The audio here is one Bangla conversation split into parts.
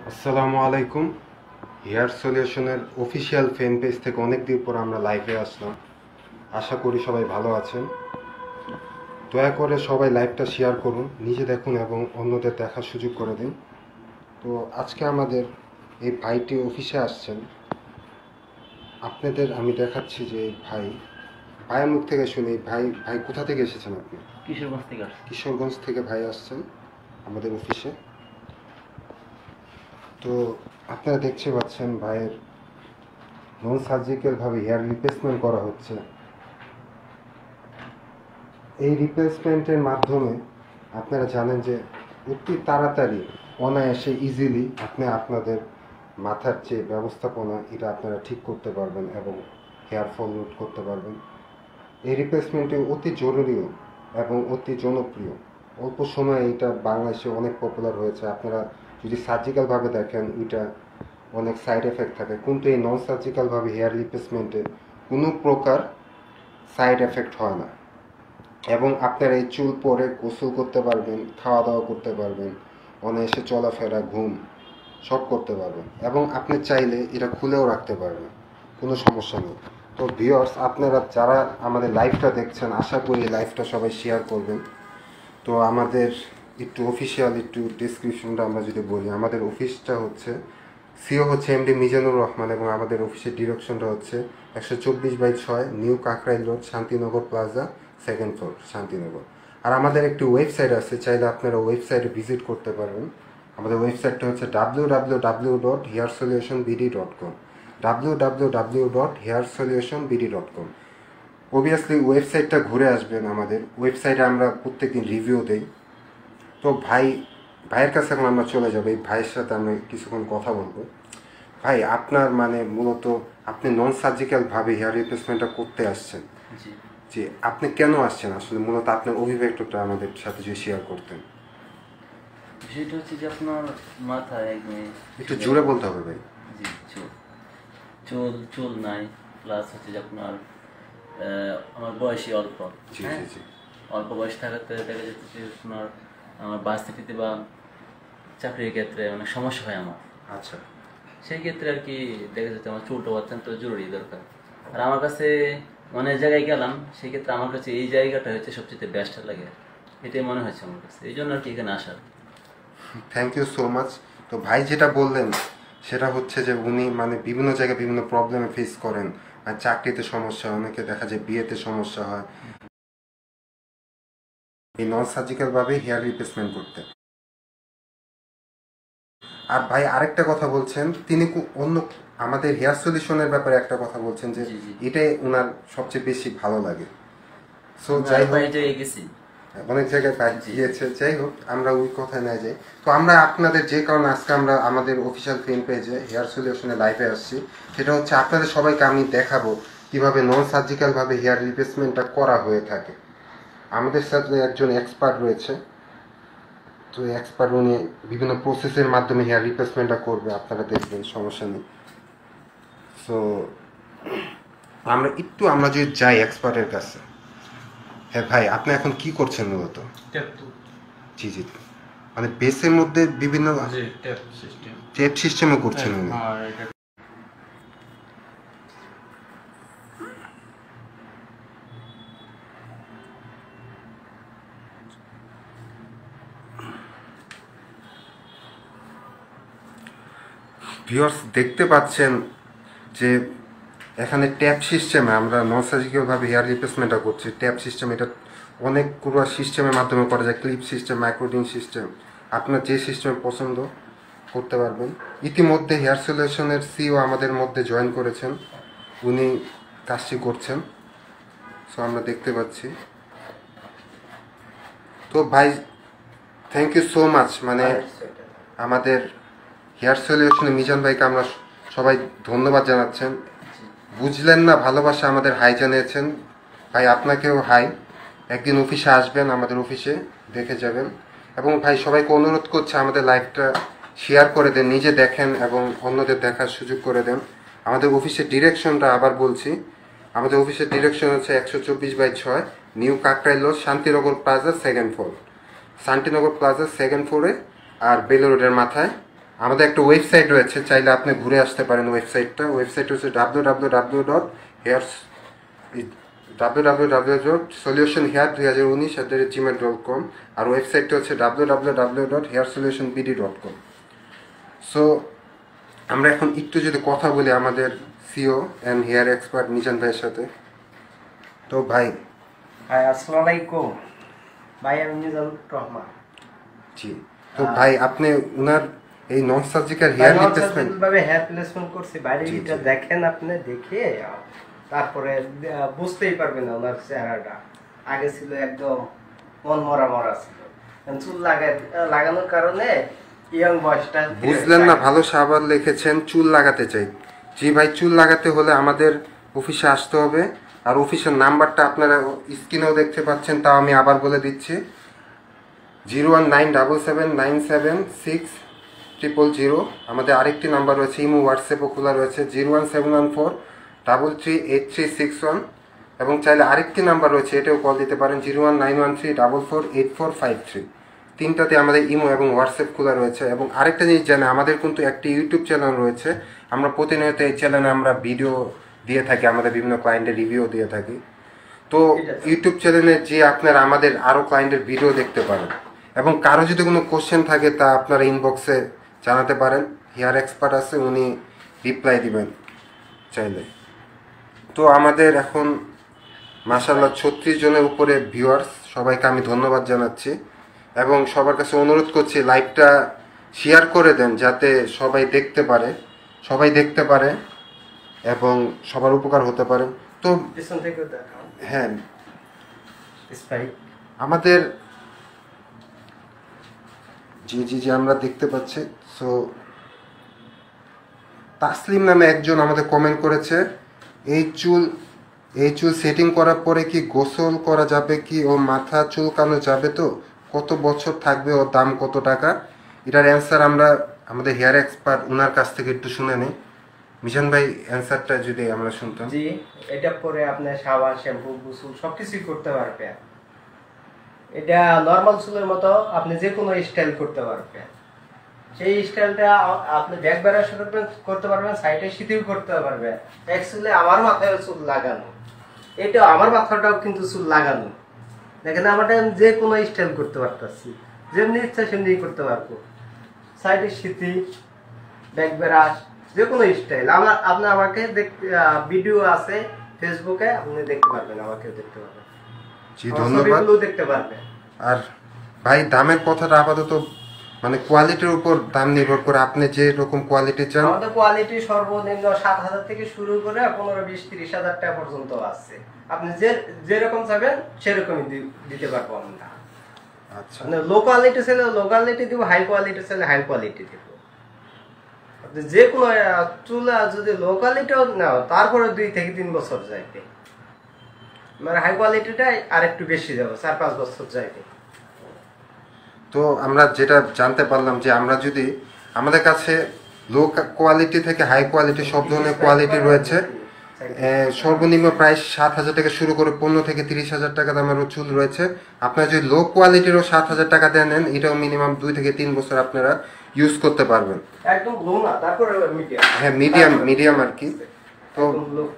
আসসালামু আলাইকুম। হেয়ার সলিউশনের অফিসিয়াল ফ্যান পেজ থেকে অনেক দিন পর আমরা লাইভে আসলাম। আশা করি সবাই ভালো আছেন। দয়া করে সবাই লাইভটা শেয়ার করুন, নিজে দেখুন এবং অন্যদের দেখার সুযোগ করে দিন। তো আজকে আমাদের এই ভাইটি অফিসে আসছেন। আপনাদের আমি দেখাচ্ছি যে ভাইয়ের মুখ থেকে শুনি। ভাই ভাই কোথা থেকে এসেছেন আপনি? কিশোরগঞ্জ থেকে ভাই আসছেন আমাদের অফিসে। তো আপনারা দেখতে পাচ্ছেন ভাইয়ের নন সার্জিক্যালভাবে হেয়ার রিপ্লেসমেন্ট করা হচ্ছে। এই রিপ্লেসমেন্টের মাধ্যমে আপনারা জানেন যে অতি তাড়াতাড়ি অনায়াসে ইজিলি আপনাদের মাথার যে ব্যবস্থাপনা এটা আপনারা ঠিক করতে পারবেন এবং হেয়ার ফল রোধ করতে পারবেন। এই রিপ্লেসমেন্টটি অতি জরুরিও এবং অতি জনপ্রিয়। অল্প সময়ে এটা বাংলাদেশে অনেক পপুলার হয়েছে। আপনারা যদি সার্জিক্যালভাবে দেখেন এটা অনেক সাইড এফেক্ট থাকে, কিন্তু এই নন সার্জিক্যালভাবে হেয়ার রিপ্লেসমেন্টে কোনো প্রকার সাইড এফেক্ট হয় না এবং আপনারা এই চুল পরে গোসল করতে পারবেন, খাওয়া দাওয়া করতে পারবেন, অনায়াসে চলাফেরা ঘুম সব করতে পারবেন এবং আপনি চাইলে এটা খুলেও রাখতে পারবেন, কোনো সমস্যা নেই। তো ভিউয়ার্স, আপনারা যারা আমাদের লাইভটা দেখছেন আশা করি লাইভটা সবাই শেয়ার করবেন। তো আমাদের একটু অফিসিয়াল একটু ডিসক্রিপশনটা আমরা যদি বলি, আমাদের অফিসটা হচ্ছে সিও হচ্ছে এমডি মিজানুর রহমান এবং আমাদের অফিসের ডিরেকশনটা হচ্ছে 124/6 new Kakrail road, Shantinagar plaza, second floor, Shantinagar. আর আমাদের একটি ওয়েবসাইট আছে, চাইলে আপনারা ওয়েবসাইটে ভিজিট করতে পারবেন। আমাদের ওয়েবসাইটটা হচ্ছে www.hairsolutionbd.com, www.hairsolutionbd.com। অবভিয়াসলি ওয়েবসাইটটা ঘুরে আসবেন। আমাদের ওয়েবসাইটে আমরা প্রত্যেকদিন রিভিউ দেই। তো ভাইয়ের কাছে এখন আমরা চলে যাবো। এই ভাইয়ের সাথে আমরা কিছুক্ষণ কথা বলবো। ভাই, আপনার মূলত আপনি নন সার্জিক্যালভাবে হেয়ার রিপ্লেসমেন্টটা করতে আসছেন। জি, আপনি কেন আসছেন আসলে? মূলত আপনার অভিব্যক্তটা আমাদের সাথে যদি শেয়ার করতেন। বিষয়টা হচ্ছে যে আপনার মাথায় একটু জোরে বলতে হবে ভাই। জি, চুল চুল নাই, প্লাস হচ্ছে যে আপনার আমার বয়সী অল্প। অল্প বয়স থাকাতে দেখা যাচ্ছে যে আপনার আমার ভার্সিটিতে বা চাকরির ক্ষেত্রে অনেক সমস্যা হয় আমার। আচ্ছা, সেই ক্ষেত্রে আর কি দেখা যাচ্ছে আমার চুলটা অত্যন্ত জরুরি দরকার। আর আমার কাছে অনেক জায়গায় গেলাম, সেই ক্ষেত্রে আমার কাছে এই জায়গাটা হচ্ছে সবচেয়ে বেস্ট লাগে, এটাই মনে হচ্ছে আমার কাছে, এই জন্য আর কি এখানে আসার। Thank you so much. তো ভাই যেটা বললেন সেটা হচ্ছে যে উনি বিভিন্ন জায়গায় বিভিন্ন প্রবলেমে ফেস করেন। আর চাকরিতে সমস্যা, অনেকে দেখা যায় বিয়েতে সমস্যা হয় এই নন সার্জিক্যালভাবে হেয়ার রিপ্লেসমেন্ট করতে। আর ভাই আরেকটা কথা বলছেন, তিনি অন্য আমাদের হেয়ার সলিউশনের ব্যাপারে একটা কথা বলছেন যে এটাই ওনার সবচেয়ে বেশি ভালো লাগে। সো যাই হোক, অনেক জায়গায় গিয়েছে, যাই হোক আমরা ওই কথায় না যাই। তো আমরা আপনাদের যে কারণে আজকে আমরা আমাদের অফিসিয়াল ফ্যান পেজে হেয়ার সলিউশনে লাইভে আসছি, সেটা হচ্ছে আপনাদের সবাইকে আমি দেখাবো কিভাবে নন সার্জিক্যালভাবে হেয়ার রিপ্লেসমেন্টটা করা হয়ে থাকে। আমাদের সাথে একজন এক্সপার্ট রয়েছে। তো এক্সপার্ট উনি বিভিন্ন প্রসেসের মাধ্যমে হেয়ার রিপ্লেসমেন্টটা করবে, আপনারা দেখবেন, সমস্যা নেই। সো আমরা যদি যাই এক্সপার্টের কাছে। হ্যাঁ ভাই, আপনি এখন কি করছেন মূলত? জি জি, বেসের মধ্যে বিভিন্ন টেপ সিস্টেমও করছেন উনি। ভিউয়ার্স দেখতে পাচ্ছেন যে এখানে ট্যাপ সিস্টেমে আমরা নন সার্জিক্যালভাবে হেয়ার রিপ্লেসমেন্টটা করছি। ট্যাপ সিস্টেম, এটা অনেকগুলো সিস্টেমের মাধ্যমে করা যায়, ক্লিপ সিস্টেম, মাইক্রোডিন সিস্টেম, আপনার যে সিস্টেম পছন্দ করতে পারবেন। ইতিমধ্যে হেয়ার সলিউশনের সিও আমাদের মধ্যে জয়েন করেছেন, উনি কাজটি করছেন। সো আমরা দেখতে পাচ্ছি। তো ভাই থ্যাংক ইউ সো মাচ। আমাদের হেয়ার সলিউশনে মিজান ভাইকে আমরা সবাই ধন্যবাদ জানাচ্ছেন। বুঝলেন না, ভালোবাসা আমাদের হাই জানিয়েছেন। ভাই আপনাকেও হাই। একদিন অফিসে আসবেন, আমাদের অফিসে দেখে যাবেন। এবং ভাই সবাইকে অনুরোধ করছে আমাদের লাইভটা শেয়ার করে দেন, নিজে দেখেন এবং অন্যদের দেখার সুযোগ করে দেন। আমাদের অফিসের ডিরেকশনটা আবার বলছি, আমাদের অফিসের ডিরেকশন হচ্ছে 124/6 new Kakrail road, Shantinagar plaza, second floor, Shantinagar plaza, second ফ্লোরে। আর বেলুর রোডের মাথায়। আমাদের একটা ওয়েবসাইট রয়েছে, চাইলে আপনি ঘুরে আসতে পারেন। ওয়েবসাইট হচ্ছে www.solutionhair2019@gmail.com, আর ওয়েবসাইটটা হচ্ছে www.hairsolutionbd.com। সো আমরা এখন একটু যদি কথা বলি আমাদের CEO and hair expert Mizan ভাইয়ের সাথে। তো ভাই, আসসালামু আলাইকুম ভাই, আমি মিজানুর রহমান। জি, তো ভাই আপনি ওনার এই নন সার্জিক্যাল হেয়ার রিপ্লেসমেন্ট ভাবে হেয়ার প্লেসমেন্ট করছি, বাইরে জি, এটা জি। দেখেন, আপনি দেখে তারপরে বুঝতেই পারবেন না ওনার চেহারাটা। আগে ছিল একদম মন মরা মরা ছিল, এখন চুল লাগানোর কারণে ইয়ং বয়সটা বুঝলেন না? ভালো সাবান লিখেছেন, চুল লাগাতে চাই। জি ভাই, চুল লাগাতে হলে আমাদের অফিসে আসতে হবে। আর অফিসের নাম্বারটা আপনারা স্ক্রিনেও দেখতে পাচ্ছেন, তাও আমি আবার বলে দিচ্ছি, 01977976000। আমাদের আরেকটি নাম্বার রয়েছে, ইমো হোয়াটসঅ্যাপও খোলা রয়েছে, 01714338361। এবং চাইলে আরেকটি নাম্বার রয়েছে, এটাও কল দিতে পারেন, 01913448453। তিনটাতে আমাদের ইমো এবং হোয়াটসঅ্যাপ খোলা রয়েছে। এবং আরেকটা জিনিস জানে, আমাদের কিন্তু একটি ইউটিউব চ্যানেল রয়েছে। আমরা প্রতিনিয়ত এই চ্যানেলে আমরা ভিডিও দিয়ে থাকি, আমাদের বিভিন্ন ক্লায়েন্টের রিভিউ দিয়ে থাকি। তো ইউটিউব চ্যানেলে যে আপনারা আমাদের আরও ক্লায়েন্টের ভিডিও দেখতে পারেন। এবং কারো যদি কোনো কোশ্চেন থাকে তা আপনারা ইনবক্সে জানাতে পারেন, হেয়ার এক্সপার্ট আছে, উনি রিপ্লাই দিবেন চাইলে। তো আমাদের এখন মাশাআল্লাহ 36 জনের উপরে ভিউয়ার্স, সবাইকে আমি ধন্যবাদ জানাচ্ছি। এবং সবার কাছে অনুরোধ করছি লাইভটা শেয়ার করে দেন, যাতে সবাই দেখতে পারে এবং সবার উপকার হতে পারে। তো পিছন থেকে দেখাও। হ্যাঁ, স্পাইক আমাদের জি আমরা দেখতে পাচ্ছি। সো তাসলিম নামে একজন আমাদের কমেন্ট করেছে, এই চুল সেটিং করার পরে কি গোসল করা যাবে কি, ও মাথা চুলকানো যাবে তো, কত বছর থাকবে, ওর দাম কত টাকা? এটার অ্যান্সার আমরা আমাদের হেয়ার এক্সপার্ট ওনার কাছ থেকে একটু শুনে নিই। মিশন ভাই, অ্যান্সারটা যদি আমরা শুনতাম। জি, এটা পরে আপনি সাবান, শ্যাম্পু, গোসল সবকিছুই করতে পারবেন। এটা নর্মাল চুলের মতো আপনি যে কোনো স্টাইল করতে পারবেন। সেই স্টাইলটা আপনি ব্যাক ব্রাশ করতে পারবেন, সাইডে সিটিও করতে পারবেন। অ্যাকচুয়ালি আমার মাথায় চুল লাগানো, এটা আমার মাথাটাও কিন্তু চুল লাগানো। দেখেন আমারটা যে কোনো স্টাইল করতে পারতেছি, যেমনি ইচ্ছা সেমনি করতে পারবো। সাইডে সিটি, ব্যাক ব্রাশ, যে কোনো স্টাইল। আপনি আমাকে ভিডিও আছে ফেসবুকে, আপনি দেখতে পারবেন, আমাকে দেখতে পারবেন, জি ধন্যবাদ। দেখতে পারবেন। আর ভাই, দামের কথাটা আপাতত মানে কোয়ালিটির উপর দাম নির্ভর করে, আপনি যে রকম কোয়ালিটি চান। আমাদের কোয়ালিটি সর্বনিম্ন 7,000 থেকে শুরু করে 15-20-30,000 টাকা পর্যন্ত আছে। আপনি যেরকম চাবেন সেরকমই দিতে পারবো আমরা। আচ্ছা, মানে লো কোয়ালিটি চাইলে লো কোয়ালিটি দিব, হাই কোয়ালিটি চাইলে হাই কোয়ালিটি দিব। আপনি যে কোনো চুল যদি লো কোয়ালিটিও নাও, তারপরে 2 থেকে 3 বছর যাইবে। মানে হাই কোয়ালিটিটা আর একটু বেশি যাবে, 4-5 বছর যাইবে। তো আমরা যেটা জানতে পারলাম যে আমরা যদি আমাদের কাছে লো কোয়ালিটি থেকে হাই কোয়ালিটি সব ধরনের কোয়ালিটি রয়েছে। সর্বনিম্ন প্রাইস 7,000 থেকে শুরু করে 15 থেকে 30,000 টাকা দামের চুল রয়েছে। আপনারা যদি লো কোয়ালিটিরও 7,000 টাকা দিয়ে নেন, এটাও মিনিমাম 2 থেকে 3 বছর আপনারা ইউজ করতে পারবেন। একদম লো না, তারপরে মিডিয়াম। হ্যাঁ, মিডিয়াম আর কি। তো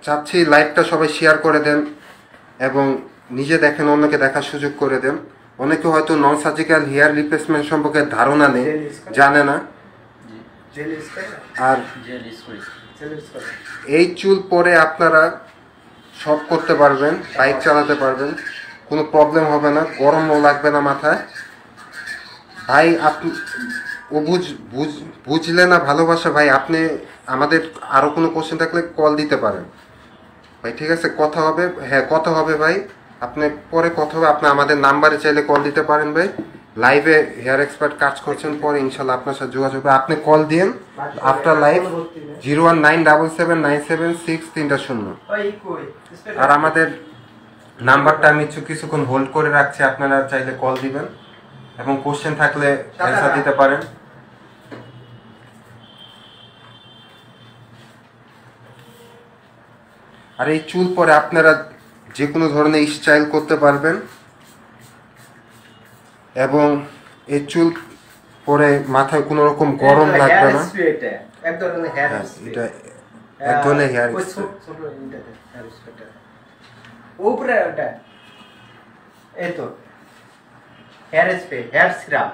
চাচ্ছি লাইভটা সবাই শেয়ার করে দেন এবং নিজে দেখেন, অন্যকে দেখার সুযোগ করে দেন। অনেকে হয়তো নন সার্জিক্যাল হেয়ার রিপ্লেসমেন্ট সম্পর্কে ধারণা নেই, জানে না। আর এই চুল পরে আপনারা সব করতে পারবেন, বাইক চালাতে পারবেন, কোনো প্রবলেম হবে না, গরমও লাগবে না মাথায়। ভাই আপনি বুঝলে না ভালোবাসা ভাই, আপনি আমাদের আরও কোনো কোশ্চেন থাকলে কল দিতে পারেন ভাই, ঠিক আছে? কথা হবে, হ্যাঁ কথা হবে ভাই, আপনি পরে কথা হবে। আপনি আমাদের নাম্বারে চাইলে কল দিতে পারেন ভাই। লাইভে হেয়ার এক্সপার্ট কাজ করছেন, পরে ইনশাল্লাহ আপনার সাথে যোগাযোগ হবে। আপনি কল দিন আফটার লাইভ 01977976300। আর আমাদের নাম্বারটা আমি কিছুক্ষণ হোল্ড করে রাখছি, আপনারা চাইলে কল দিবেন এবং কোশ্চেন থাকলে অ্যান্সার দিতে পারেন। আর এই চুল পরে আপনারা যে কোনো ধরনের স্টাইল করতে পারবেন এবং এই চুল পরে মাথায় কোনো রকম গরম লাগবে না। এটা এক ধরনের হেয়ার হ্যাঁ, স্প্রে। এটা এক ধরনের হেয়ার ওই স্প্রে। ছোট এটাতে হেয়ার স্প্রেটা উপরে ওটা এই তো হেয়ার স্প্রে, হেয়ার সিরাম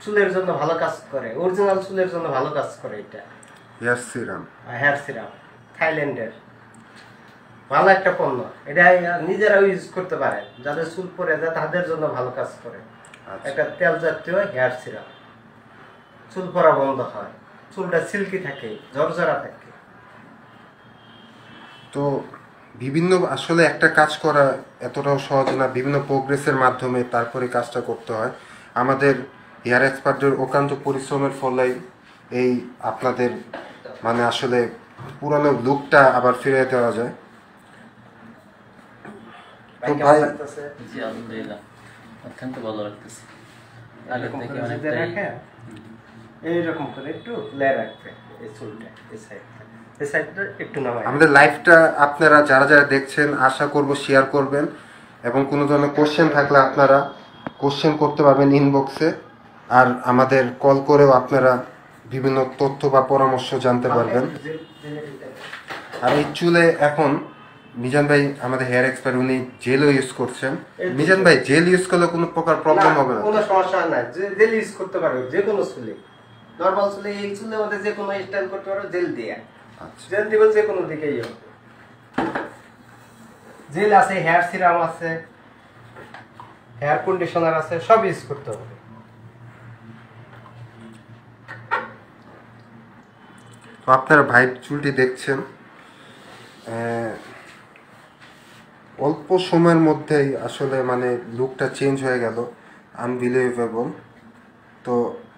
চুলের জন্য ভালো কাজ করে, অরিজিনাল চুলের জন্য ভালো কাজ করে এটা। হেয়ার সিরাম, হেয়ার সিরাম থাইল্যান্ডের ভালো একটা পণ্য, এটা নিজেরাও ইউজ করতে পারে, যাদের চুল পড়ে যায় তাদের জন্য ভালো কাজ করে। আচ্ছা। একটা তেল জাতীয় হেয়ার সিরাম, চুল পড়া বন্ধ হয়, চুলটা সিল্কি থাকে, ঝরঝরা থাকে। তো বিভিন্ন আসলে একটা কাজ করা এতটাও সহজ না, বিভিন্ন প্রোগ্রেসের মাধ্যমে তারপরে কাজটা করতে হয়। আমাদের হেয়ার এক্সপার্টদের অক্লান্ত পরিশ্রমের ফলে এই আপনাদের মানে আসলে পুরানো লুকটা আবার ফিরে দেওয়া যায়। তো কেমন ভাই লাগতেছে? জি আলহামদুলিল্লাহ, অত্যন্ত ভালো লাগতেছে। আগের এরকম থেকে করে যদি অনেকটাই রাখেন, এইরকম করে একটু লে রাখবে এই চুলটা, এই সাইডটা, এই সাইডটা একটু নামাই। আমাদের লাইভটা আপনারা যারা যারা দেখছেন আশা করব শেয়ার করবেন, এবং কোনো ধরনের কোশ্চেন থাকলে আপনারা কোশ্চেন করতে পারবেন ইনবক্সে, আর আমাদের কল করেও আপনারা বিভিন্ন তথ্য বা পরামর্শ জানতে পারবেন। আর এই চুলে এখন মিজান ভাই আমাদের হেয়ার এক্সপার্ট, উনি জেলও ইউজ করছেন। মিজান ভাই জেল ইউজ করলে কোনো প্রকার প্রবলেম হবে না? কোনো সমস্যা নাই, জেল ইউজ করতে পারবে যে কোনো চুলে, নরমাল চুলে, এই চুলের মধ্যে যে কোনো স্টাইল করতে পারো জেল দিয়ে। আচ্ছা, জেল দিব যে কোনো দিকেই হবে। জেল আছে, হেয়ার সিরাম আছে, হেয়ার কন্ডিশনার আছে, সব ইউজ করতে হবে। তো আপনারা ভাই চুলটি দেখছেন, অল্প সময়ের মধ্যেই আসলে মানে লুকটা চেঞ্জ হয়ে গেল, আনবিলিভেবল। তো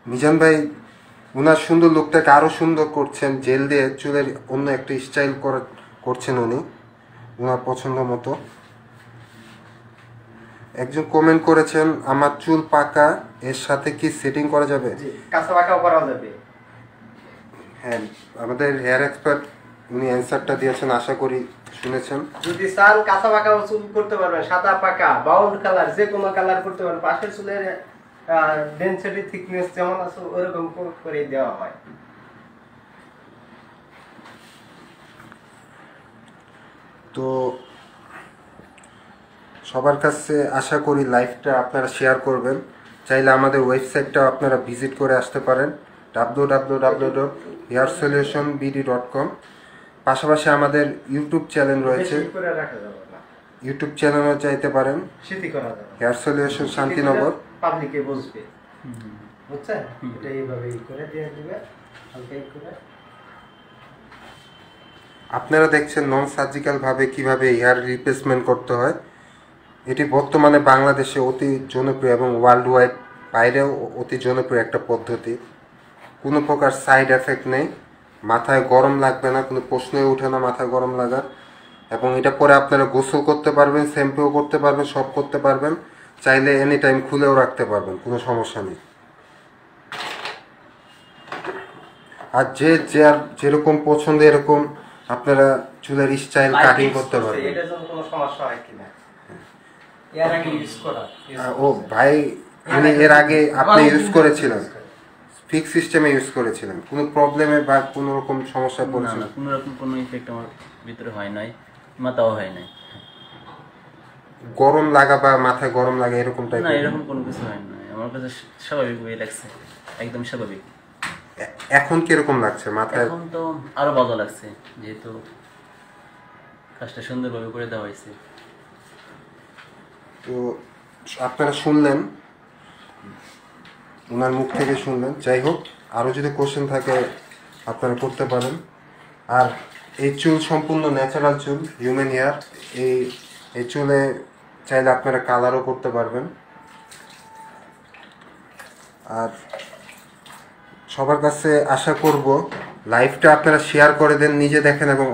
মিজান ভাই ওনার সুন্দর লুকটাকে আরও সুন্দর করছেন, জেল দিয়ে চুলের অন্য একটা স্টাইল করছেন উনি ওনার পছন্দ মতো। একজন কমেন্ট করেছেন, আমার চুল পাকা, এর সাথে কি সেটিং করা যাবে? জি, কাঁচা পাকাও করা যাবে। হ্যাঁ, আমাদের হেয়ার এক্সপার্ট উনি অ্যান্সারটা দিয়েছেন, আশা করি শুনেছেন। যদি চান কাঁচা পাকা চুল করতে পারবেন, সাদা পাকা, বাউন্ড কালার, যে কোনো কালার করতে পারবেন। পাশের চুলের ডেনসিটি থিকনেস যেমন আছে ওরকম করে দেওয়া হয়। তো সবার কাছে আশা করি লাইভটা আপনারা শেয়ার করবেন। চাইলে আমাদের ওয়েবসাইটটা আপনারা ভিজিট করে আসতে পারেন, www.hairsolutionbd.com। পাশাপাশি আমাদের ইউটিউব চ্যানেল রয়েছে, বেশি করে রাখা যাবে না, ইউটিউব চ্যানেলও চাইতে পারেন, স্মৃতি করা যাবে। Hair solution Shantinagar. পাবলিকে বুঝবে, বুঝছেন? এটা এইভাবে করে দিয়ে দিবে, হালকা করে। আপনারা দেখছেন নন সার্জিক্যাল ভাবে কিভাবে হেয়ার রিপ্লেসমেন্ট করতে হয়। এটি বর্তমানে বাংলাদেশে অতি জনপ্রিয় এবং ওয়ার্ল্ড ওয়াইড বাইরেও অতি জনপ্রিয় একটা পদ্ধতি। কোনো প্রকার সাইড এফেক্ট নেই, মাথায় গরম লাগবে না, কোনো প্রশ্নই ওঠে না মাথায় গরম লাগার। এবং এটা পরে আপনারা গোসল করতে পারবেন, শ্যাম্পুও করতে পারবেন, সব করতে পারবেন, চাইলে এনি টাইম খুলেও রাখতে পারবেন, কোনো সমস্যা নেই। আর যার যেরকম পছন্দ এরকম আপনারা চুলের স্টাইল কাটিং করতে পারবেন। এটার জন্য কোনো সমস্যা হয় কিনা এর আগে ইউজ করা। ও ভাই, উনি এর আগে আপনি ইউজ করেছিলেন, ফিক্স সিস্টেমে ইউজ করেছিলেন, কোনো প্রবলেমে বা কোনো রকম সমস্যা না পড়েছিল? না, কোনো রকম কোনো ইফেক্ট আমার ভিতরে হয় নাই, মাথাও হয় নাই। গরম লাগা বা মাথায় গরম লাগা এরকম না, টাইপের? এরকম কোনো কিছু হয় নাই, আমার কাছে স্বাভাবিক হয়ে লাগছে, একদম স্বাভাবিক। এখন কিরকম লাগছে মাথায়? এখন তো আরো ভালো লাগছে, যেহেতু কাজটা সুন্দরভাবে করে দেওয়া হয়েছে। তো আপনারা শুনলেন, ওনার মুখ থেকে শুনলেন। যাই হোক, আরও যদি কোশ্চেন থাকে আপনারা করতে পারেন। আর এই চুল সম্পূর্ণ ন্যাচারাল চুল, হিউম্যান হেয়ার। এই চুলে চাইলে আপনারা কালারও করতে পারবেন। আর সবার কাছে আশা করব লাইভটা আপনারা শেয়ার করে দেন, নিজে দেখেন এবং